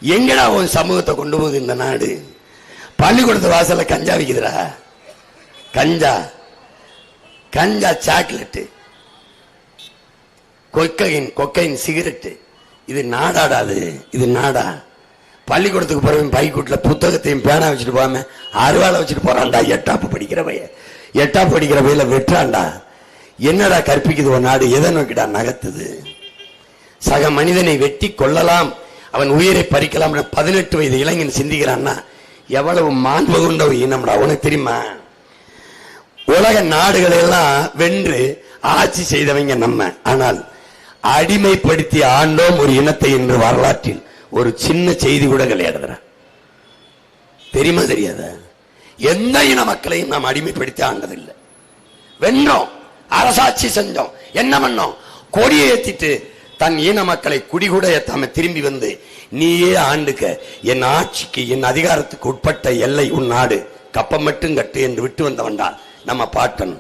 எங்கடா உன் சமூகத்தை கொண்டு போகுது இந்த நாடு? பள்ளிக்கூடத்து வாசல்ல கஞ்சா விக்குதுடா. கஞ்சா கஞ்சா சாக்லேட்டு, கொக்கைன் சிகரெட்டு. இது நாடாடாது? இது நாடா? பள்ளிக்கூடத்துக்கு போறவன் பைக்கூட்டில் புத்தகத்தையும் பேனா வச்சுட்டு போகாம அருவாளை வச்சுட்டு போறான்டா. எட்டாப்பு படிக்கிற பையில வெட்டுறான்டா. என்னடா கற்பிக்குது ஒரு நாடு? எதை நோக்கிடா நகர்த்துது? சக மனிதனை வெட்டி கொள்ளலாம், அவன் உயிரை பறிக்கலாம். 18 வயது இளைஞன் சிந்திக்கிறான்னா எவ்வளவு மாண்பு கொண்ட ஒரு இனம்டா. உனக்கு தெரியுமா? உலக நாடுகளை எல்லாம் வென்று ஆட்சி செய்தவங்க நம்ம. ஆனால் அடிமைப்படுத்தி ஆண்டோம் ஒரு இனத்தை என்று வரலாற்றில் ஒரு சின்ன செய்தி கூட கிடையாது. தெரியுமா தெரியாத? எந்த இன மக்களையும் நாம் அடிமைப்படுத்தி ஆண்டதில்லை. வென்றோம், அரசாட்சி செஞ்சோம். என்ன பண்ணோம்? கொடியை ஏத்திட்டு தன் இன மக்களை குடிகூட ஏத்தாம திரும்பி வந்து நீயே ஆண்டுக்க, என் ஆட்சிக்கு என் அதிகாரத்துக்கு உட்பட்ட எல்லை உன் நாடு, கப்பம் மட்டும் கட்டு என்று விட்டு வந்தவன்டா நம்ம பாட்டன்.